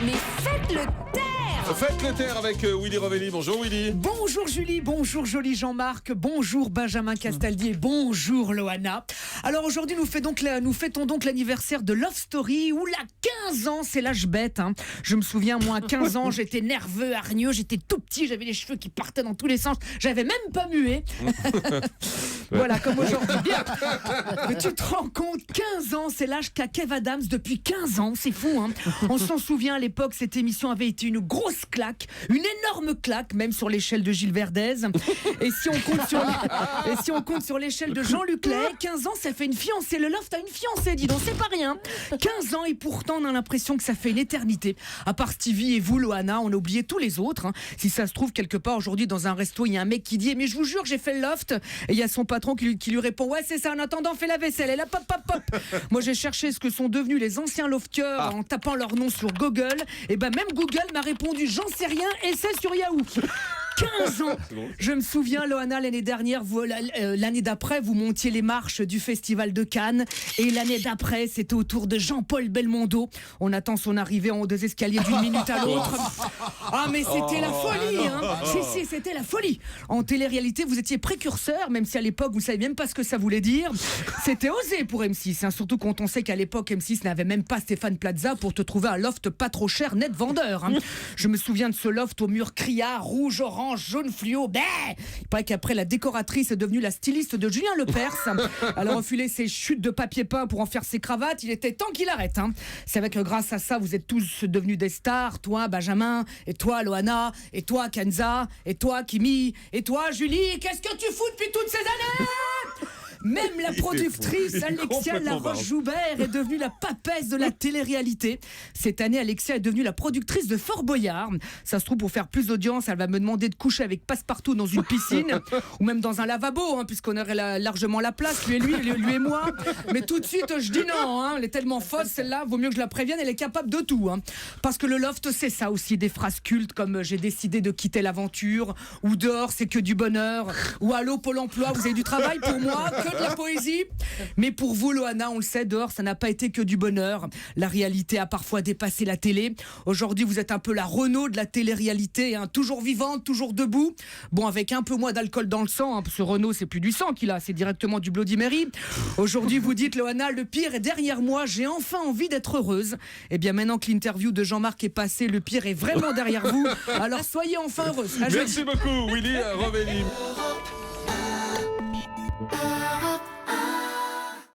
Mais faites le taire! Faites le taire avec Willy Rovelli. Bonjour Willy. Bonjour Julie, bonjour joli Jean-Marc, bonjour Benjamin Castaldi et bonjour Loana. Alors aujourd'hui nous fêtons donc l'anniversaire de Love Story où la 15 ans, c'est l'âge bête. Hein. Je me souviens, moi à 15 ans, j'étais nerveux, hargneux, j'étais tout petit, j'avais les cheveux qui partaient dans tous les sens, j'avais même pas mué. Voilà, comme aujourd'hui. Bien. Mais tu te rends compte, 15 ans, c'est l'âge qu'a Kev Adams depuis 15 ans, c'est fou. Hein. On s'en souvient à l'époque, cette émission avait été une grosse claque, une énorme claque, même sur l'échelle de Gilles Verdez. Et si on compte sur l'échelle de Jean-Luc Lay, 15 ans, ça fait une fiancée. Le Loft a une fiancée, dis donc, c'est pas rien. 15 ans et pourtant on a l'impression que ça fait une éternité. À part Stevie et vous, Loana, on a oublié tous les autres. Hein. Si ça se trouve, quelque part aujourd'hui dans un resto, il y a un mec qui dit « Mais je vous jure, j'ai fait le Loft ». Et il y a son patron qui lui répond « Ouais, c'est ça, en attendant, fais la vaisselle. » Et là, pop, pop, pop. Moi, j'ai cherché ce que sont devenus les anciens loftieurs en tapant leur nom sur Google. Et ben même Google m'a répondu « J'en sais rien, et c'est sur Yahoo ». 15 ans. Je me souviens, Loana, l'année dernière, l'année d'après, vous montiez les marches du Festival de Cannes. Et l'année d'après, c'était au tour de Jean-Paul Belmondo. On attend son arrivée en haut des escaliers d'une minute à l'autre. Ah, mais c'était la folie, hein. Si, c'était la folie. En télé-réalité, vous étiez précurseur, même si à l'époque, vous ne savez même pas ce que ça voulait dire. C'était osé pour M6, hein, surtout quand on sait qu'à l'époque, M6 n'avait même pas Stéphane Plaza pour te trouver un loft pas trop cher, net vendeur. Hein. Je me souviens de ce loft au mur criard, rouge, orange, jaune fluo. Il paraît qu'après la décoratrice est devenue la styliste de Julien Lepers. Elle a enfilé ses chutes de papier peint pour en faire ses cravates. Il était temps qu'il arrête. Hein. C'est vrai que grâce à ça, vous êtes tous devenus des stars. Toi, Benjamin, et toi, Loana, et toi, Kenza, et toi, Kimi, et toi, Julie. Qu'est-ce que tu fous depuis toutes ces années? Même la productrice Alexia Laroche-Joubert est devenue la papesse de la télé-réalité. Cette année, Alexia est devenue la productrice de Fort Boyard. Ça se trouve, pour faire plus d'audience, elle va me demander de coucher avec Passepartout dans une piscine ou même dans un lavabo, hein, puisqu'on aurait largement la place, lui et moi. Mais tout de suite, je dis non. Hein, elle est tellement fausse, celle-là, vaut mieux que je la prévienne, elle est capable de tout. Hein. Parce que le loft, c'est ça aussi, des phrases cultes comme « J'ai décidé de quitter l'aventure » ou « Dehors, c'est que du bonheur » ou « Allô, Pôle emploi, vous avez du travail pour moi ?» que de la poésie. Mais pour vous, Loana, on le sait, dehors, ça n'a pas été que du bonheur. La réalité a parfois dépassé la télé. Aujourd'hui, vous êtes un peu la Renault de la télé-réalité, hein, toujours vivante, toujours debout. Bon, avec un peu moins d'alcool dans le sang, hein, parce que Renault, c'est plus du sang qu'il a, c'est directement du Bloody Mary. Aujourd'hui, vous dites, Loana, le pire est derrière moi, j'ai enfin envie d'être heureuse. Eh bien, maintenant que l'interview de Jean-Marc est passée, le pire est vraiment derrière vous. Alors, soyez enfin heureuse. Merci beaucoup, Willy Rovelli.